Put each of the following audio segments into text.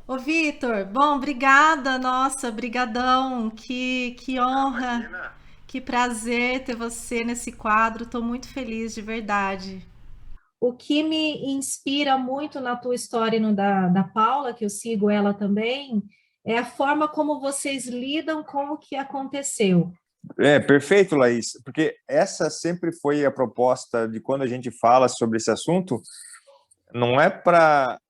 Ô, Vitor, bom, obrigada, nossa, brigadão, que Ah, honra, imagina. que prazer ter você nesse quadro, estou muito feliz, de verdade. O que me inspira muito na tua história e no da Paula, que eu sigo ela também, é a forma como vocês lidam com o que aconteceu. É, perfeito, Laís, porque essa sempre foi a proposta de quando a gente fala sobre esse assunto, não é para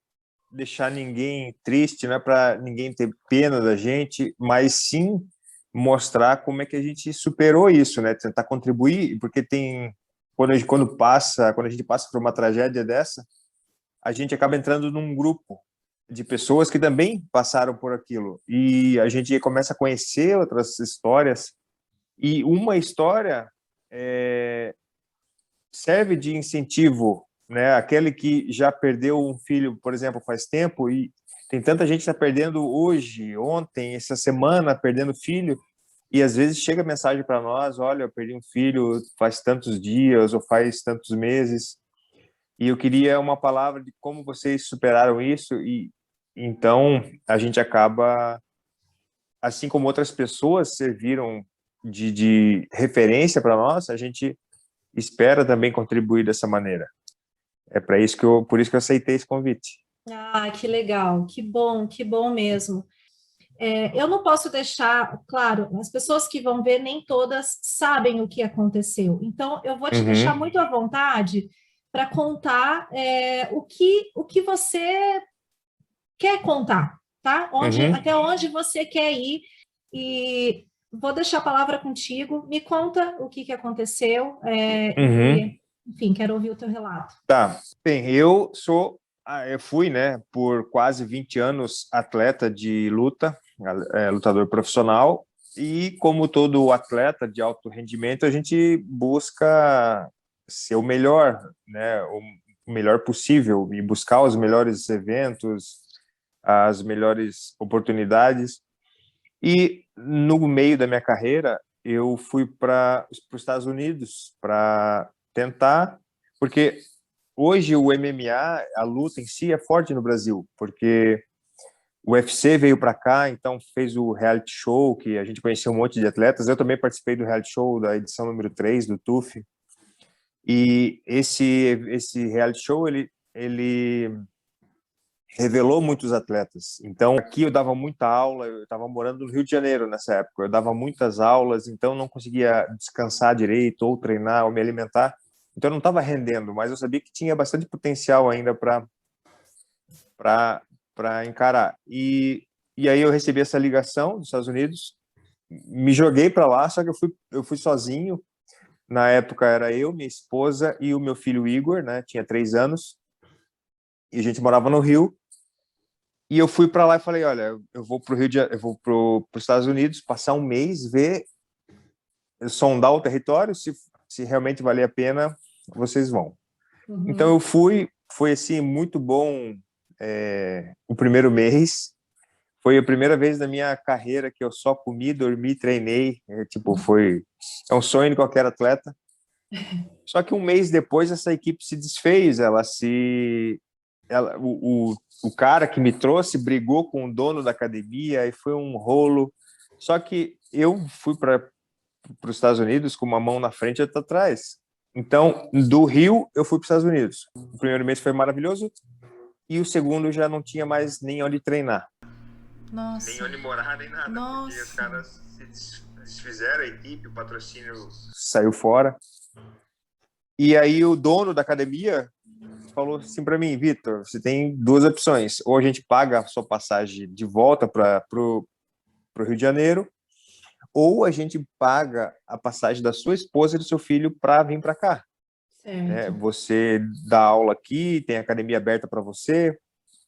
deixar ninguém triste, não é para ninguém ter pena da gente, mas sim mostrar como é que a gente superou isso, né? Tentar contribuir, porque tem quando a gente passa por uma tragédia dessa, a gente acaba entrando num grupo de pessoas que também passaram por aquilo e a gente começa a conhecer outras histórias. E uma história é, serve de incentivo, né? Aquele que já perdeu um filho, por exemplo, faz tempo, e tem tanta gente que está perdendo hoje, ontem, essa semana, perdendo filho, e às vezes chega mensagem para nós: olha, eu perdi um filho faz tantos dias ou faz tantos meses, e eu queria uma palavra de como vocês superaram isso, e então a gente acaba, assim como outras pessoas serviram de referência para nós, a gente espera também contribuir dessa maneira. É para isso que por isso que eu aceitei esse convite. Ah, que legal, que bom mesmo. Eu não posso deixar, claro, as pessoas que vão ver, nem todas sabem o que aconteceu. Então, eu vou te deixar Uhum, muito à vontade para contar o que você quer contar, tá? uhum. Até onde você quer ir. E vou deixar a palavra contigo. Me conta o que aconteceu, Uhum. enfim, quero ouvir o teu relato. Tá. Bem, eu fui, né, por quase 20 anos atleta de luta, lutador profissional, e como todo atleta de alto rendimento, a gente busca ser o melhor, né, o melhor possível e buscar os melhores eventos, as melhores oportunidades. E no meio da minha carreira, eu fui para os Estados Unidos para tentar, porque hoje o MMA, a luta em si, é forte no Brasil, porque o UFC veio para cá, então fez o reality show, que a gente conheceu um monte de atletas. Eu também participei do reality show da edição número 3 do TUF. E esse reality show, ele revelou muitos atletas. Então, aqui eu dava muita aula, eu estava morando no Rio de Janeiro nessa época, eu dava muitas aulas, então não conseguia descansar direito, ou treinar, ou me alimentar. Então, eu não estava rendendo, mas eu sabia que tinha bastante potencial ainda para encarar. E aí eu recebi essa ligação dos Estados Unidos, me joguei para lá, só que eu fui sozinho. Na época era eu, minha esposa e o meu filho Igor, né? Tinha 3 anos, e a gente morava no Rio. E eu fui para lá e falei, olha, eu vou para o Rio de, eu vou para os Estados Unidos passar um mês, ver, sondar o território, se realmente valer a pena, vocês vão. Então eu Uhum. fui, foi assim muito bom. O primeiro mês foi a primeira vez na minha carreira que eu só comi, dormi, treinei. Tipo, é um sonho de qualquer atleta. Só que um mês depois essa equipe se desfez, o cara que me trouxe brigou com o dono da academia e foi um rolo. Só que eu fui para os Estados Unidos com uma mão na frente e outra atrás. Então, do Rio, eu fui para os Estados Unidos. O primeiro mês foi maravilhoso e o segundo já não tinha mais nem onde treinar. Nem Nossa, onde morar, nem nada, porque os nossa. caras se desfizeram, a equipe, o patrocínio saiu fora. E aí o dono da academia falou assim para mim, Vitor, você tem duas opções. Ou a gente paga a sua passagem de volta para o Rio de Janeiro, ou a gente paga a passagem da sua esposa e do seu filho para vir para cá. Né? Certo. Você dá aula aqui, tem academia aberta para você,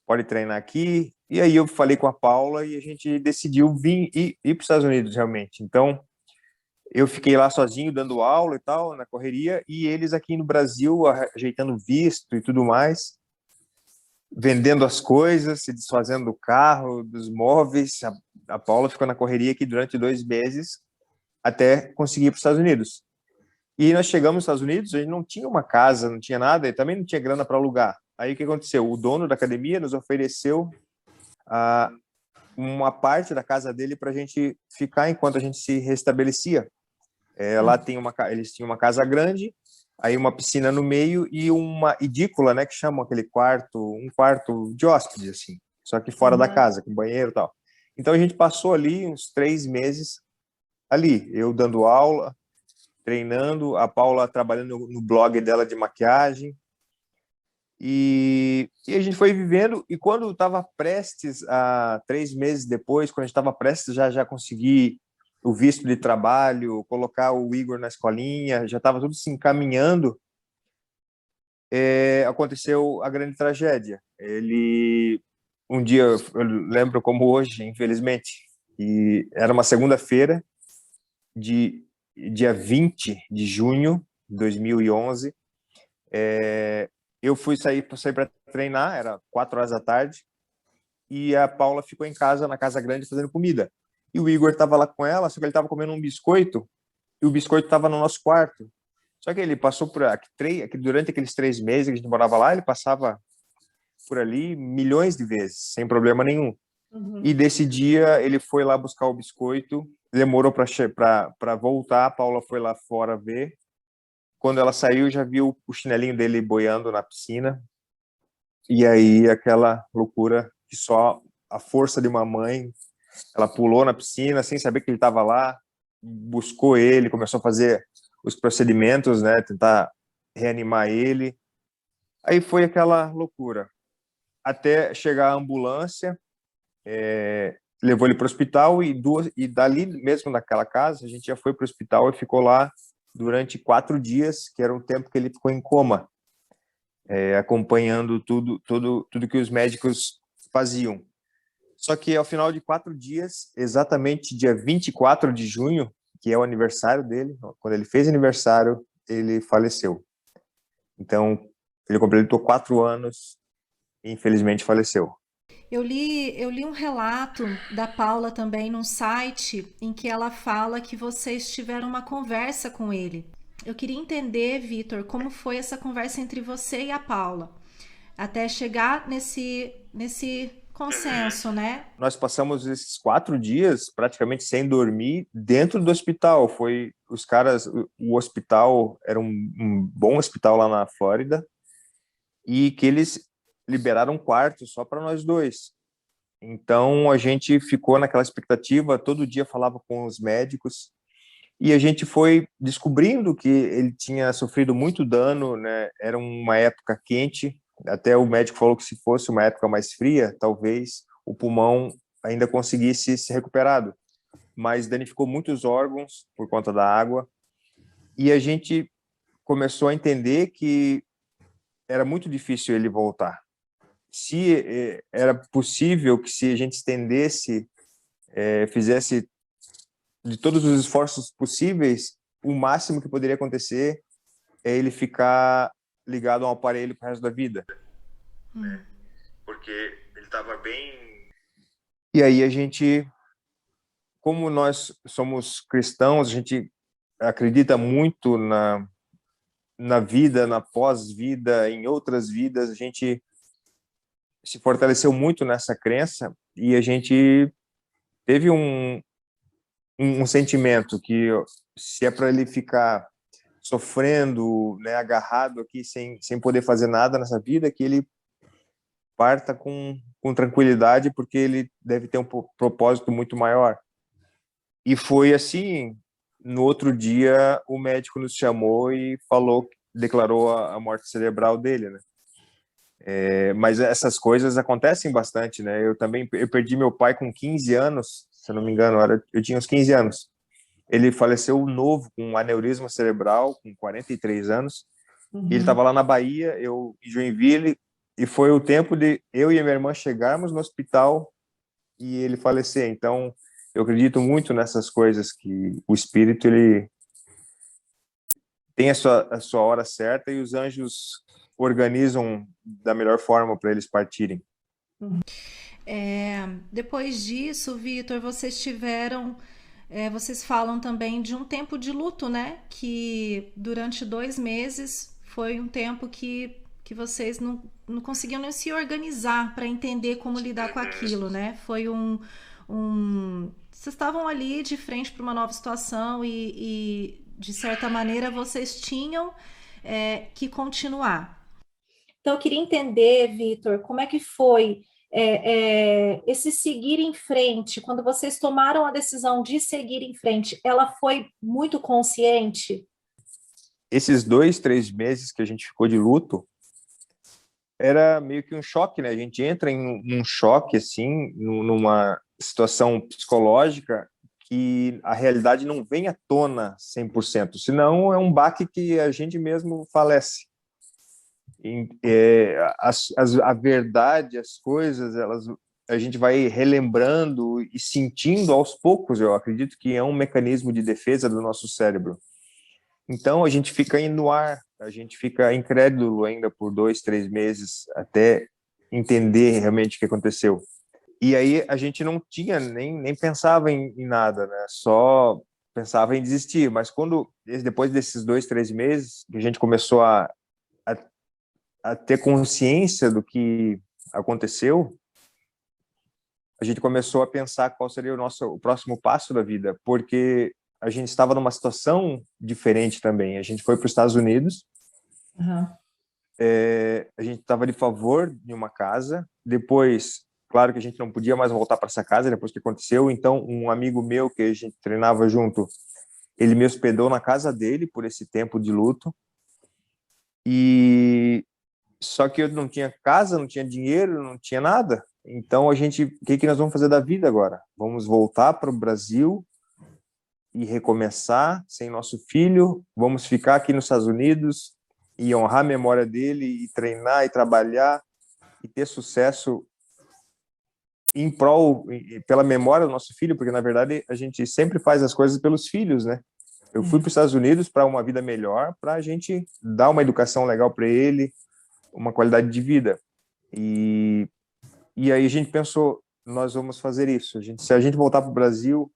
pode treinar aqui. E aí eu falei com a Paula e a gente decidiu vir e ir para os Estados Unidos realmente. Então eu fiquei lá sozinho dando aula e tal, na correria, e eles aqui no Brasil ajeitando visto e tudo mais, vendendo as coisas, se desfazendo do carro, dos móveis. A Paula ficou na correria aqui durante 2 meses até conseguir ir para os Estados Unidos. E nós chegamos nos Estados Unidos, a gente não tinha uma casa, não tinha nada, e também não tinha grana para alugar. Aí o que aconteceu? O dono da academia nos ofereceu a uma parte da casa dele para a gente ficar enquanto a gente se restabelecia. Lá tem eles tinham uma casa grande, aí uma piscina no meio e uma edícula, né, que chamam aquele quarto, um quarto de hóspede, assim, só que fora da Uhum. casa, com banheiro e tal. Então a gente passou ali uns 3 meses ali, eu dando aula, treinando, a Paula trabalhando no blog dela de maquiagem, e a gente foi vivendo, e quando estava prestes, 3 meses depois, quando a gente estava prestes já conseguir o visto de trabalho, colocar o Igor na escolinha, já estava tudo se encaminhando, aconteceu a grande tragédia. Um dia, eu lembro como hoje, infelizmente, e era uma segunda-feira, de dia 20 de junho de 2011. Eu sair para treinar, era 4 horas da tarde, e a Paula ficou em casa, na casa grande, fazendo comida. E o Igor estava lá com ela, só que ele estava comendo um biscoito, e o biscoito estava no nosso quarto. Só que ele passou durante aqueles 3 meses que a gente morava lá, ele passava por ali milhões de vezes, sem problema nenhum. E Uhum. desse dia ele foi lá buscar o biscoito, demorou para voltar, a Paula foi lá fora ver. Quando ela saiu, já viu o chinelinho dele boiando na piscina. E aí aquela loucura que só a força de uma mãe, ela pulou na piscina sem saber que ele estava lá, buscou ele, começou a fazer os procedimentos, né, tentar reanimar ele. Aí foi aquela loucura. Até chegar a ambulância, levou ele para o hospital e dali mesmo naquela casa, a gente já foi para o hospital e ficou lá durante 4 dias, que era o tempo que ele ficou em coma, acompanhando tudo que os médicos faziam. Só que ao final de 4 dias, exatamente dia 24 de junho, que é o aniversário dele, quando ele fez aniversário, ele faleceu. Então, ele completou 4 anos e infelizmente faleceu. Eu li um relato da Paula também num site em que ela fala que vocês tiveram uma conversa com ele. Eu queria entender, Vitor, como foi essa conversa entre você e a Paula, até chegar nesse consenso, né? Nós passamos esses 4 dias praticamente sem dormir dentro do hospital. Foi os caras, o hospital era um bom hospital lá na Flórida e que eles liberaram um quarto só para nós dois. Então a gente ficou naquela expectativa, todo dia falava com os médicos e a gente foi descobrindo que ele tinha sofrido muito dano, né? Era uma época quente, até o médico falou que se fosse uma época mais fria, talvez o pulmão ainda conseguisse se recuperado, mas danificou muitos órgãos por conta da água e a gente começou a entender que era muito difícil ele voltar. Se era possível que se a gente estendesse, fizesse de todos os esforços possíveis, o máximo que poderia acontecer é ele ficar ligado a um aparelho pro resto da vida, né? Porque ele estava bem. E aí a gente, como nós somos cristãos, a gente acredita muito na vida, na pós-vida, em outras vidas, a gente se fortaleceu muito nessa crença e a gente teve um sentimento que se é para ele ficar sofrendo, né, agarrado aqui sem poder fazer nada nessa vida, que ele parta com tranquilidade, porque ele deve ter um propósito muito maior. E foi assim, no outro dia o médico nos chamou e falou, declarou a morte cerebral dele, né? Mas essas coisas acontecem bastante, né? Eu perdi meu pai com 15 anos, se eu não me engano, eu tinha uns 15 anos. Ele faleceu novo, com um aneurisma cerebral, com 43 anos. E ele estava Uhum. lá na Bahia, eu em Joinville, e foi o tempo de eu e a minha irmã chegarmos no hospital e ele falecer. Então, eu acredito muito nessas coisas, que o espírito ele tem a sua hora certa e os anjos organizam da melhor forma para eles partirem. Depois disso, Vitor, vocês falam também de um tempo de luto, né? Que durante 2 meses foi um tempo que que vocês não conseguiam nem se organizar para entender como lidar com aquilo, né? Foi vocês estavam ali de frente para uma nova situação de certa maneira, vocês tinham que continuar. Então, eu queria entender, Vitor, como é que foi esse seguir em frente, quando vocês tomaram a decisão de seguir em frente, ela foi muito consciente? Esses 2, 3 meses que a gente ficou de luto, era meio que um choque, né? A gente entra em um choque, assim, numa situação psicológica que a realidade não vem à tona 100%, senão é um baque que a gente mesmo falece. A verdade, as coisas, a gente vai relembrando e sentindo aos poucos. Eu acredito que é um mecanismo de defesa do nosso cérebro. Então a gente fica aí no ar, a gente fica incrédulo ainda por 2, 3 meses até entender realmente o que aconteceu. E aí a gente não tinha nem pensava em nada, né? Só pensava em desistir. Mas depois desses 2, 3 meses que a gente começou a a ter consciência do que aconteceu, a gente começou a pensar qual seria o próximo passo da vida, porque a gente estava numa situação diferente também. A gente foi para os Estados Unidos, Uhum. a gente estava de favor de uma casa, depois, claro que a gente não podia mais voltar para essa casa depois que aconteceu, então um amigo meu que a gente treinava junto, ele me hospedou na casa dele por esse tempo de luto, e só que eu não tinha casa, não tinha dinheiro, não tinha nada. Então o que nós vamos fazer da vida agora? Vamos voltar para o Brasil e recomeçar sem nosso filho? Vamos ficar aqui nos Estados Unidos e honrar a memória dele e treinar e trabalhar e ter sucesso em prol, pela memória do nosso filho? Porque na verdade a gente sempre faz as coisas pelos filhos, né? Eu fui para os Estados Unidos para uma vida melhor, para a gente dar uma educação legal para ele, uma qualidade de vida. E aí a gente pensou, nós vamos fazer isso. Se a gente voltar para o Brasil,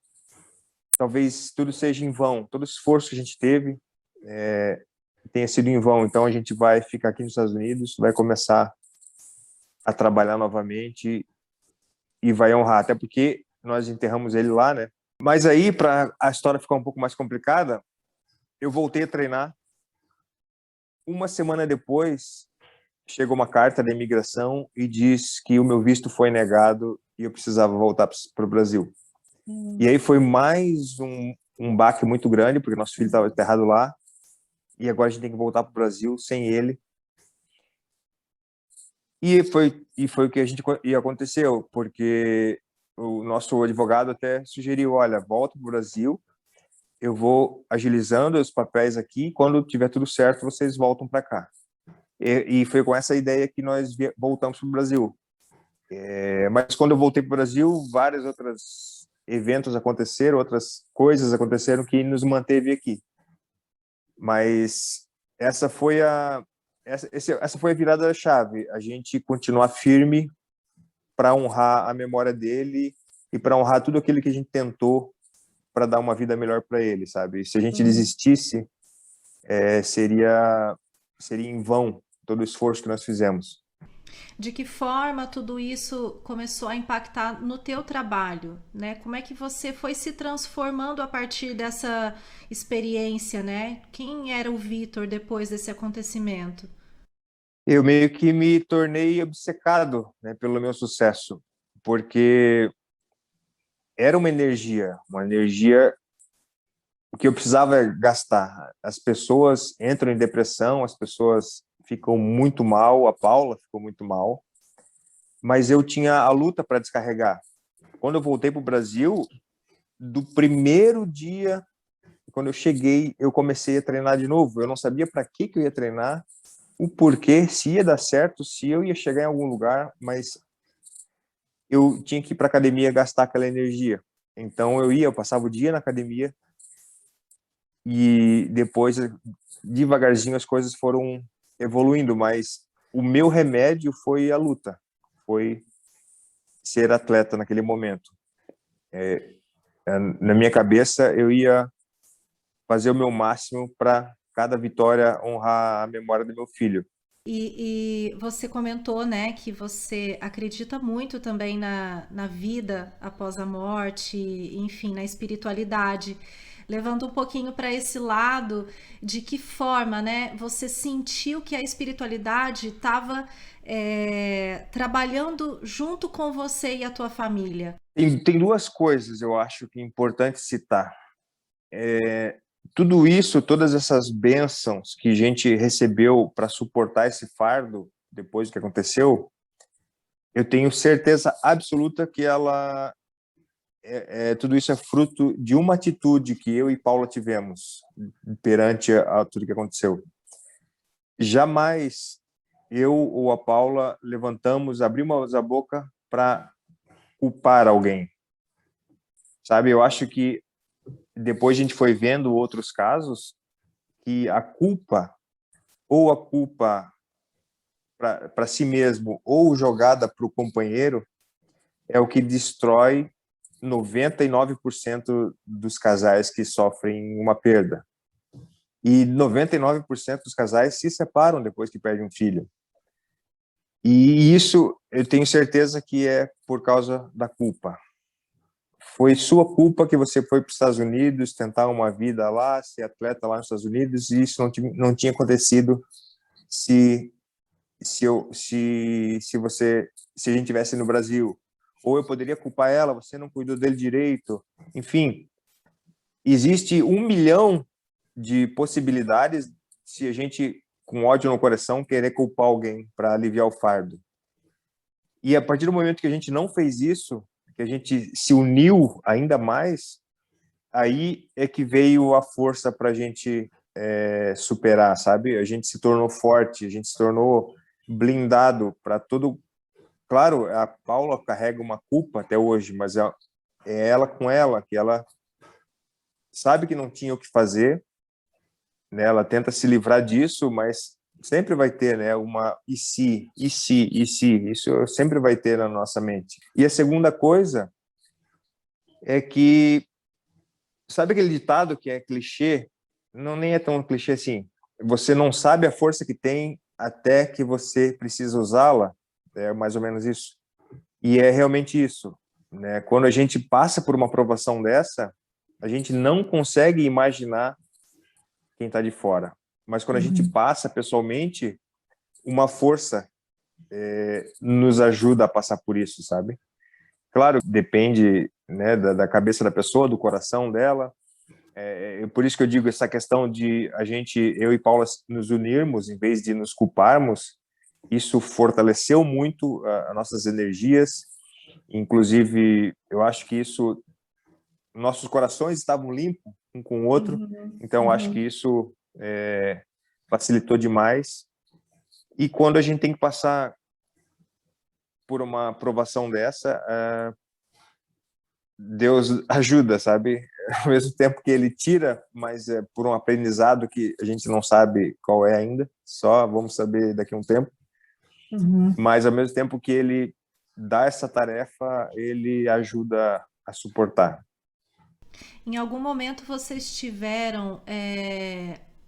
talvez tudo seja em vão. Todo o esforço que a gente teve tenha sido em vão. Então a gente vai ficar aqui nos Estados Unidos, vai começar a trabalhar novamente e vai honrar. Até porque nós enterramos ele lá, né? Mas aí, para a história ficar um pouco mais complicada, eu voltei a treinar. Uma semana depois, chegou uma carta da imigração e diz que o meu visto foi negado e eu precisava voltar para o Brasil. E aí foi mais um baque muito grande, porque nosso filho estava enterrado lá, e agora a gente tem que voltar para o Brasil sem ele. E foi o que aconteceu, porque o nosso advogado até sugeriu, olha, volta para o Brasil, eu vou agilizando os papéis aqui, quando tiver tudo certo, vocês voltam para cá. E foi com essa ideia que nós voltamos para o Brasil. Mas quando eu voltei para o Brasil, vários outros eventos aconteceram, outras coisas aconteceram que nos manteve aqui. Mas essa foi essa foi a virada da chave. A gente continuar firme para honrar a memória dele e para honrar tudo aquilo que a gente tentou para dar uma vida melhor para ele, sabe? Se a gente desistisse, seria em vão todo o esforço que nós fizemos. De que forma tudo isso começou a impactar no teu trabalho, né? Como é que você foi se transformando a partir dessa experiência, né? Quem era o Vitor depois desse acontecimento? Eu meio que me tornei obcecado, né, pelo meu sucesso, porque era uma energia que eu precisava gastar. As pessoas entram em depressão, as pessoas ficam muito mal, a Paula ficou muito mal, mas eu tinha a luta para descarregar. Quando eu voltei para o Brasil, do primeiro dia, quando eu cheguei, eu comecei a treinar de novo. Eu não sabia para que eu ia treinar, o porquê, se ia dar certo, se eu ia chegar em algum lugar, mas eu tinha que ir para academia gastar aquela energia. Então eu passava o dia na academia e depois, devagarzinho, as coisas foram evoluindo, mas o meu remédio foi a luta, foi ser atleta naquele momento. Na minha cabeça, eu ia fazer o meu máximo para cada vitória honrar a memória do meu filho. E você comentou, né, que você acredita muito também na vida após a morte, enfim, na espiritualidade. Levando um pouquinho para esse lado, de que forma, né, você sentiu que a espiritualidade estava trabalhando junto com você e a tua família? Tem duas coisas, eu acho que é importante citar. Tudo isso, todas essas bênçãos que a gente recebeu para suportar esse fardo depois do que aconteceu, eu tenho certeza absoluta que tudo isso é fruto de uma atitude que eu e Paula tivemos perante a tudo que aconteceu. Jamais eu ou a Paula levantamos, abrimos a boca para culpar alguém, sabe? Eu acho que depois a gente foi vendo outros casos que a culpa, ou a culpa para si mesmo ou jogada para o companheiro, é o que destrói 99% dos casais que sofrem uma perda. E 99% dos casais se separam depois que perdem um filho. E isso eu tenho certeza que é por causa da culpa. Foi sua culpa que você foi para os Estados Unidos tentar uma vida lá, ser atleta lá nos Estados Unidos, e isso não tinha acontecido se se a gente tivesse no Brasil. Ou eu poderia culpar ela, você não cuidou dele direito. Enfim, existe 1 milhão de possibilidades se a gente, com ódio no coração, querer culpar alguém para aliviar o fardo. E a partir do momento que a gente não fez isso, que a gente se uniu ainda mais, aí é que veio a força para a gente superar, sabe? A gente se tornou forte, a gente se tornou blindado para todo. Claro, a Paula carrega uma culpa até hoje, mas é ela com ela, que ela sabe que não tinha o que fazer, né? Ela tenta se livrar disso, mas sempre vai ter, né, uma e se, e se, e se, isso sempre vai ter na nossa mente. E a segunda coisa é que, sabe aquele ditado que é clichê? Não, nem é tão clichê assim. Você não sabe a força que tem até que você precisa usá-la. É mais ou menos isso. E é realmente isso, né? Quando a gente passa por uma provação dessa, a gente não consegue imaginar quem está de fora. Mas quando a gente Uhum. passa pessoalmente, uma força nos ajuda a passar por isso, sabe? Claro, depende, né, da cabeça da pessoa, do coração dela. Por isso que eu digo essa questão de a gente, eu e Paula, nos unirmos em vez de nos culparmos. Isso fortaleceu muito as nossas energias. Inclusive, eu acho que isso, nossos corações estavam limpos um com o outro, Uhum. então acho que Uhum. isso facilitou demais. E quando a gente tem que passar por uma provação dessa, Deus ajuda, sabe? Ao mesmo tempo que ele tira, mas é por um aprendizado que a gente não sabe qual é ainda, só vamos saber daqui a um tempo. Uhum. Mas ao mesmo tempo que ele dá essa tarefa, ele ajuda a suportar. Em algum momento vocês tiveram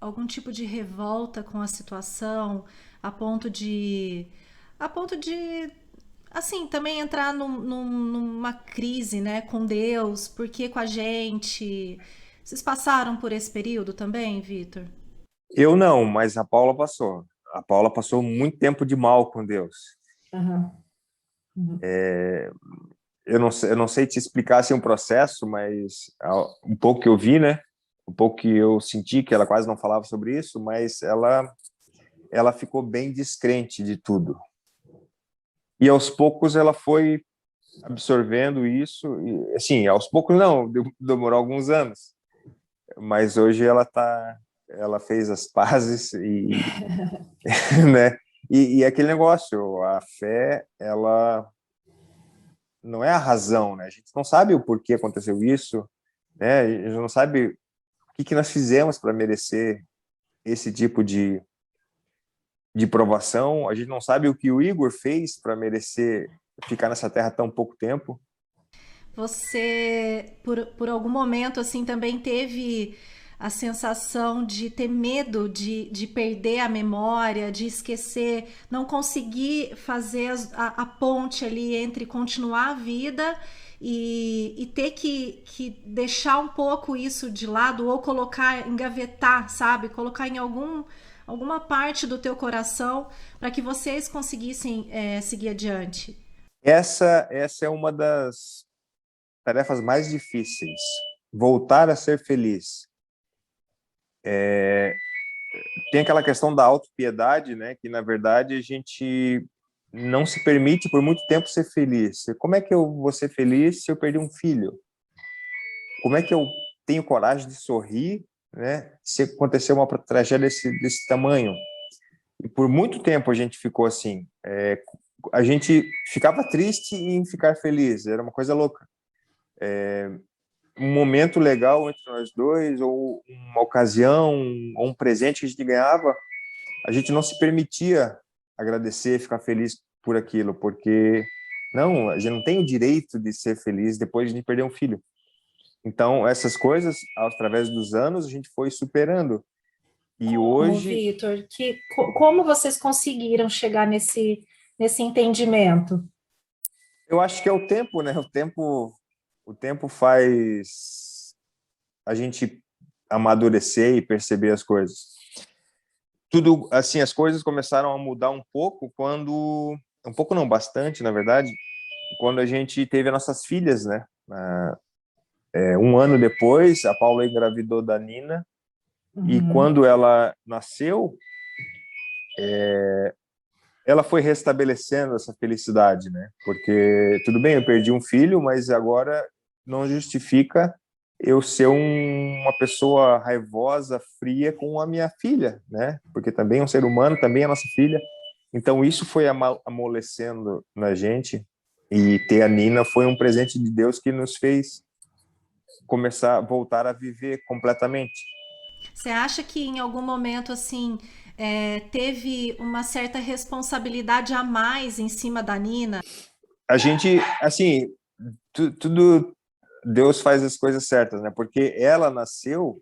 algum tipo de revolta com a situação, a ponto de, a ponto de, assim, também entrar numa crise, né, com Deus, por que com a gente? Vocês passaram por esse período também, Vitor? Eu não, mas a Paula passou. A Paula passou muito tempo de mal com Deus. Aham. Uhum. Eu não sei te explicar assim um processo, mas um pouco que eu vi, né? Um pouco que eu senti que ela quase não falava sobre isso, mas ela ficou bem descrente de tudo. E aos poucos ela foi absorvendo isso, e, assim, aos poucos não, demorou alguns anos, mas hoje ela fez as pazes e, né? E aquele negócio, a fé, ela não é a razão, né? A gente não sabe o porquê aconteceu isso, né? A gente não sabe o que nós fizemos para merecer esse tipo de provação. A gente não sabe o que o Igor fez para merecer ficar nessa terra tão pouco tempo. Você, por algum momento, assim, também teve a sensação de ter medo de perder a memória, de esquecer, não conseguir fazer a ponte ali entre continuar a vida e ter que deixar um pouco isso de lado ou colocar, engavetar, sabe? Colocar em alguma parte do teu coração para que vocês conseguissem seguir adiante. Essa é uma das tarefas mais difíceis. Voltar a ser feliz. Tem aquela questão da autopiedade, né? Que na verdade a gente não se permite por muito tempo ser feliz. Como é que eu vou ser feliz se eu perder um filho? Como é que eu tenho coragem de sorrir, né? Se acontecer uma tragédia desse tamanho? E por muito tempo a gente ficou assim. A gente ficava triste em ficar feliz. Era uma coisa louca. Um momento legal entre nós dois, ou uma ocasião, ou um presente que a gente ganhava, a gente não se permitia agradecer, ficar feliz por aquilo, porque não, a gente não tem o direito de ser feliz depois de perder um filho. Então, essas coisas, através dos anos, a gente foi superando. E Como, hoje, Vitor, como vocês conseguiram chegar nesse entendimento? eu acho que é o tempo, né? O tempo faz a gente amadurecer e perceber as coisas. Tudo, assim, as coisas começaram a mudar um pouco um pouco não, bastante, na verdade, quando a gente teve as nossas filhas, né? Um ano depois, a Paula engravidou da Nina, e Uhum. quando ela nasceu, ela foi restabelecendo essa felicidade, né? Porque tudo bem, eu perdi um filho, mas agora não justifica eu ser uma pessoa raivosa, fria com a minha filha, né? Porque também é um ser humano, também é nossa filha. Então isso foi amolecendo na gente, e ter a Nina foi um presente de Deus que nos fez começar a voltar a viver completamente. Você acha que em algum momento assim teve uma certa responsabilidade a mais em cima da Nina? A gente, assim, tudo Deus faz as coisas certas, né? Porque ela nasceu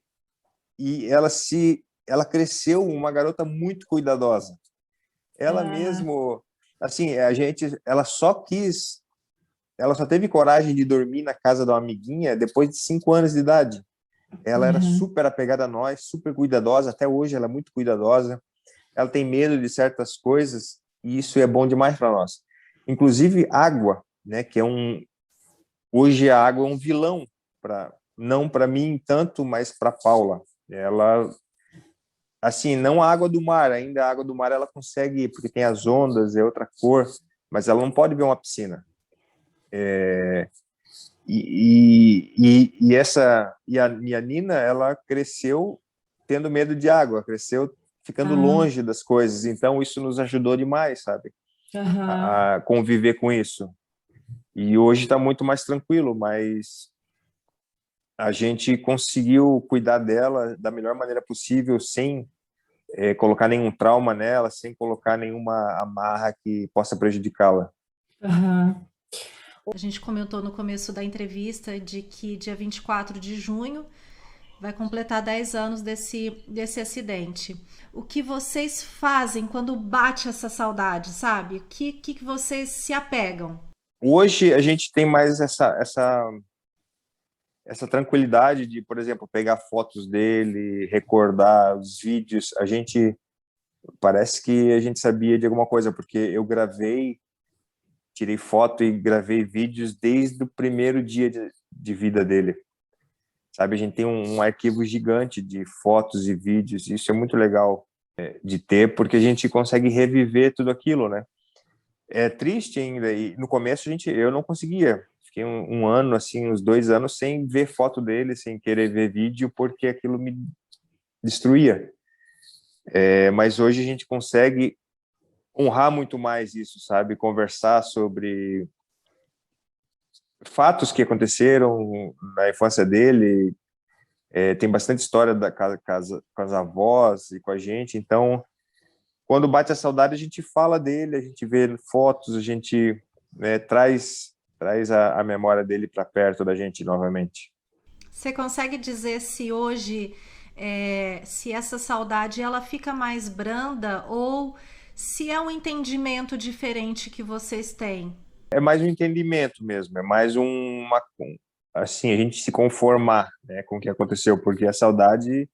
e ela cresceu uma garota muito cuidadosa. Ela Ah, mesmo, assim, ela só teve coragem de dormir na casa de uma amiguinha depois de 5 anos de idade. Ela era uhum. super apegada a nós, super cuidadosa, até hoje ela é muito cuidadosa. Ela tem medo de certas coisas e isso é bom demais para nós. Inclusive água, né, que é hoje a água é um vilão para não para mim tanto, mas para Paula. Ela, assim, não a água do mar, ainda a água do mar ela consegue, porque tem as ondas, é outra cor, mas ela não pode ver uma piscina. E a Nina, ela cresceu tendo medo de água, cresceu ficando Ah, longe das coisas, então isso nos ajudou demais, sabe, aham. a conviver com isso. E hoje está muito mais tranquilo, mas a gente conseguiu cuidar dela da melhor maneira possível, sem colocar nenhum trauma nela, sem colocar nenhuma amarra que possa prejudicá-la. Aham. A gente comentou no começo da entrevista de que dia 24 de junho vai completar 10 anos desse acidente. O que vocês fazem quando bate essa saudade, sabe? O que vocês se apegam? Hoje a gente tem mais essa tranquilidade de, por exemplo, pegar fotos dele, recordar os vídeos. A gente parece que a gente sabia de alguma coisa, porque eu gravei, tirei foto e gravei vídeos desde o primeiro dia de vida dele. Sabe, a gente tem um arquivo gigante de fotos e vídeos. Isso é muito legal de ter, porque a gente consegue reviver tudo aquilo, né? É triste ainda, e no começo eu não conseguia. Fiquei um ano, assim, uns 2 anos sem ver foto dele, sem querer ver vídeo, porque aquilo me destruía. Mas hoje a gente consegue honrar muito mais isso, sabe? Conversar sobre fatos que aconteceram na infância dele. Tem bastante história da casa com as avós e com a gente, então quando bate a saudade a gente fala dele, a gente vê fotos, a gente traz a memória dele para perto da gente novamente. Você consegue dizer se hoje se essa saudade ela fica mais branda ou se é um entendimento diferente que vocês têm. É mais um entendimento mesmo, é mais assim, a gente se conformar, né, com o que aconteceu, porque a saudade,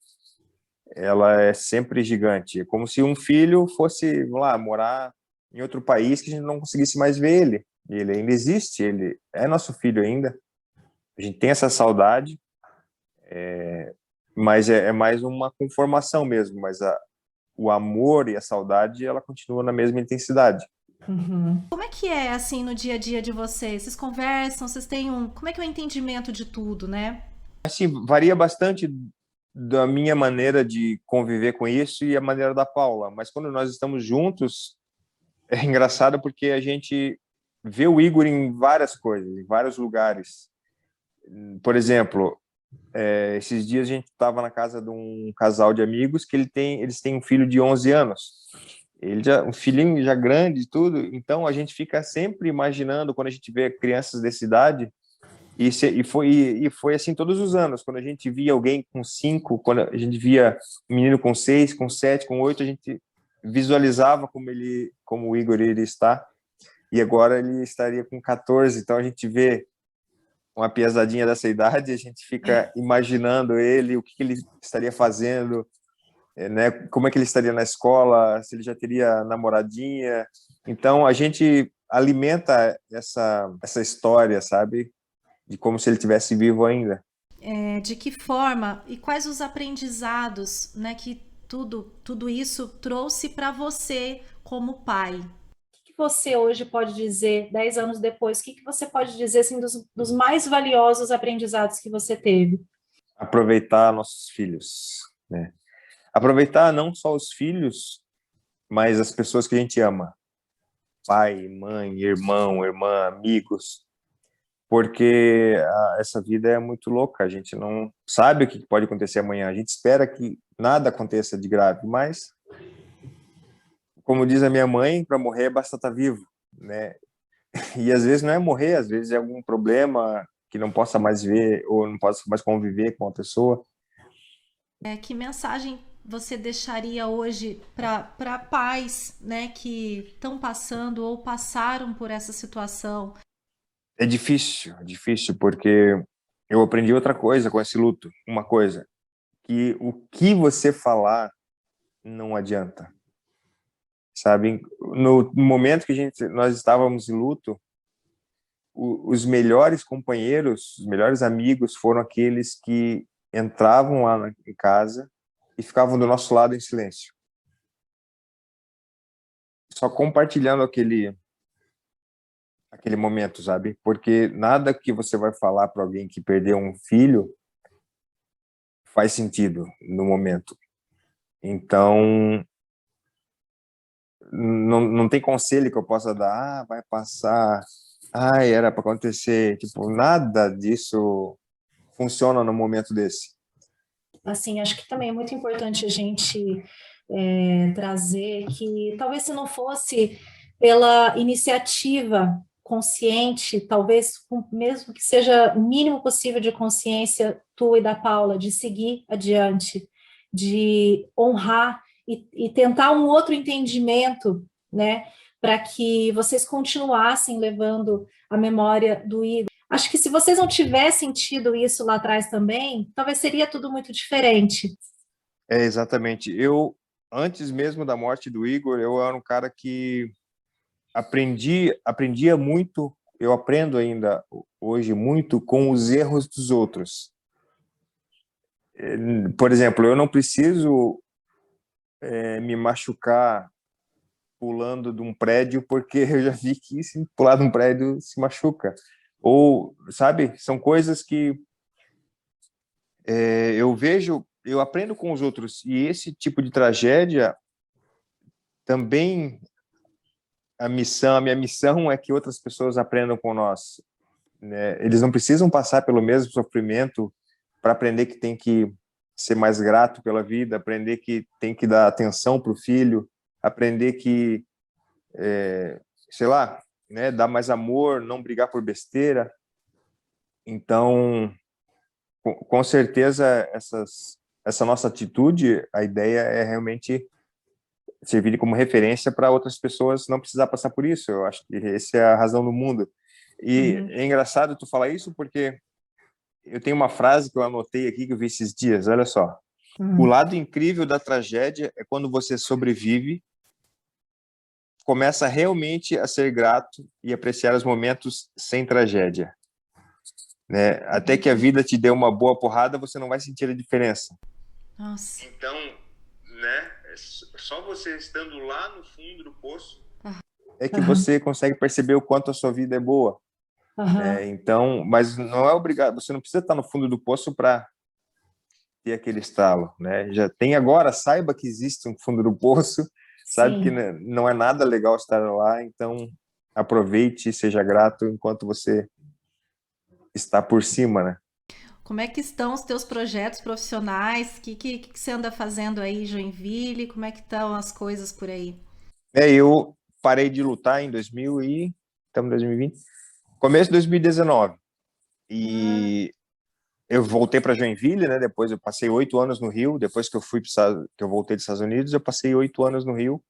ela é sempre gigante. É como se um filho fosse, vamos lá, morar em outro país que a gente não conseguisse mais ver ele. E ele ainda existe, ele é nosso filho ainda. A gente tem essa saudade, mas é mais uma conformação mesmo, mas o amor e a saudade, ela continua na mesma intensidade. Uhum. Como é que é assim no dia a dia de vocês? Vocês conversam, vocês têm como é que é o entendimento de tudo, né? Assim, varia bastante da minha maneira de conviver com isso e a maneira da Paula, mas quando nós estamos juntos, é engraçado porque a gente vê o Igor em várias coisas, em vários lugares. Por exemplo, esses dias a gente estava na casa de um casal de amigos que eles têm um filho de 11 anos. Ele já, um filhinho já grande e tudo, então a gente fica sempre imaginando quando a gente vê crianças dessa idade, e foi assim todos os anos. Quando a gente via alguém com 5, quando a gente via um menino com 6, com 7, com 8, a gente visualizava como o Igor iria estar, e agora ele estaria com 14, então a gente vê uma piazadinha dessa idade, a gente fica imaginando ele, o que ele estaria fazendo, né? Como é que ele estaria na escola, se ele já teria namoradinha. Então a gente alimenta essa história, sabe? De como se ele tivesse vivo ainda. De que forma e quais os aprendizados, né, que tudo isso trouxe para você como pai? Que você hoje pode dizer, 10 anos depois, o que que você pode dizer assim, dos mais valiosos aprendizados que você teve? Aproveitar nossos filhos, né? Aproveitar não só os filhos, mas as pessoas que a gente ama. Pai, mãe, irmão, irmã, amigos. Porque essa vida é muito louca, a gente não sabe o que pode acontecer amanhã, a gente espera que nada aconteça de grave, mas, como diz a minha mãe, para morrer basta estar vivo, né? E às vezes não é morrer, às vezes é algum problema que não possa mais ver ou não possa mais conviver com a pessoa. Que mensagem você deixaria hoje para pais, né, que estão passando ou passaram por essa situação? É difícil, porque eu aprendi outra coisa com esse luto, uma coisa, que o que você falar não adianta, sabe? No momento que nós estávamos em luto, os melhores companheiros, os melhores amigos foram aqueles que entravam lá em casa e ficavam do nosso lado em silêncio, só compartilhando aquele momento, sabe? Porque nada que você vai falar para alguém que perdeu um filho faz sentido no momento. Então, não tem conselho que eu possa dar, vai passar, era para acontecer, tipo, nada disso funciona no momento desse. Assim, acho que também é muito importante a gente trazer que talvez se não fosse pela iniciativa consciente, talvez mesmo que seja o mínimo possível de consciência tua e da Paula, de seguir adiante, de honrar e tentar um outro entendimento, né, para que vocês continuassem levando a memória do Igor. Acho que se vocês não tivessem tido isso lá atrás também, talvez seria tudo muito diferente. É, exatamente. Antes mesmo da morte do Igor, eu era um cara que aprendia muito, eu aprendo ainda hoje muito com os erros dos outros. Por exemplo, eu não preciso me machucar pulando de um prédio, porque eu já vi que se pular de um prédio se machuca. Ou, sabe, são coisas que eu vejo, eu aprendo com os outros, e esse tipo de tragédia também, a minha missão é que outras pessoas aprendam com nós, né? Eles não precisam passar pelo mesmo sofrimento para aprender que tem que ser mais grato pela vida, aprender que tem que dar atenção para o filho, aprender que, sei lá, né, dar mais amor, não brigar por besteira. Então, com certeza, essa nossa atitude, a ideia é realmente servir como referência para outras pessoas não precisar passar por isso. Eu acho que essa é a razão do mundo. E é engraçado tu falar isso porque eu tenho uma frase que eu anotei aqui que eu vi esses dias, olha só. O lado incrível da tragédia é quando você sobrevive, começa realmente a ser grato e apreciar os momentos sem tragédia. Né? Até que a vida te dê uma boa porrada, você não vai sentir a diferença. Nossa. Então, né, só você estando lá no fundo do poço é que você consegue perceber o quanto a sua vida é boa. Então, mas não é obrigado, você não precisa estar no fundo do poço para ter aquele estalo, né? Já tem agora, saiba que existe um fundo do poço, sabe que não é nada legal estar lá, então aproveite e seja grato enquanto você está por cima, né? Como é que estão os teus projetos profissionais? O que você anda fazendo aí em Joinville? Como é que estão as coisas por aí? Eu parei de lutar em 2000 e estamos em 2020, começo de 2019. E eu voltei para Joinville, né? Depois eu passei 8 anos no Rio. Depois que eu voltei dos Estados Unidos, eu passei 8 anos no Rio.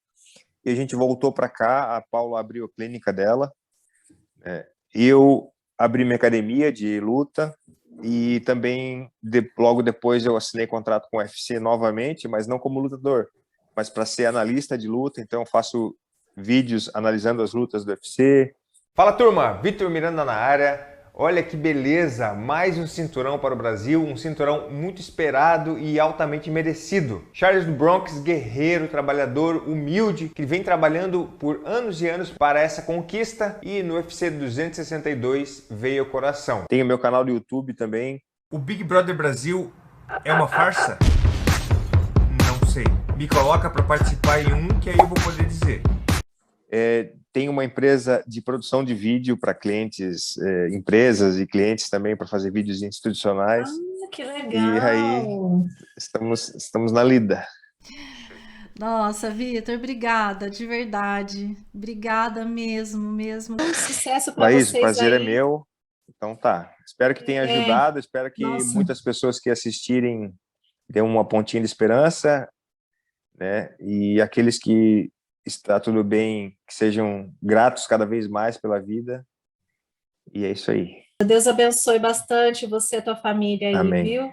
E a gente voltou para cá. A Paula abriu a clínica dela. Eu abri minha academia de luta e também logo depois eu assinei contrato com o UFC novamente, mas não como lutador, mas para ser analista de luta. Então eu faço vídeos analisando as lutas do UFC. Fala turma, Vitor Miranda na área. Olha que beleza, mais um cinturão para o Brasil, um cinturão muito esperado e altamente merecido. Charles do Bronx, guerreiro, trabalhador, humilde, que vem trabalhando por anos e anos para essa conquista e no UFC 262 veio ao coração. Tenho meu canal do YouTube também. O Big Brother Brasil é uma farsa? Não sei. Me coloca para participar em um que aí eu vou poder dizer. Tem uma empresa de produção de vídeo para clientes, empresas e clientes também para fazer vídeos institucionais. Que legal! E aí estamos na lida. Nossa, Vitor, obrigada, de verdade. Obrigada mesmo, mesmo. Sucesso para Laís, o vocês prazer aí. é meu. Então tá. Espero que tenha ajudado, espero que Nossa. muitas pessoas que assistirem dêem uma pontinha de esperança, né? E aqueles que está tudo bem, que sejam gratos cada vez mais pela vida. E é isso aí. Deus abençoe bastante você e a tua família aí, Amém. viu?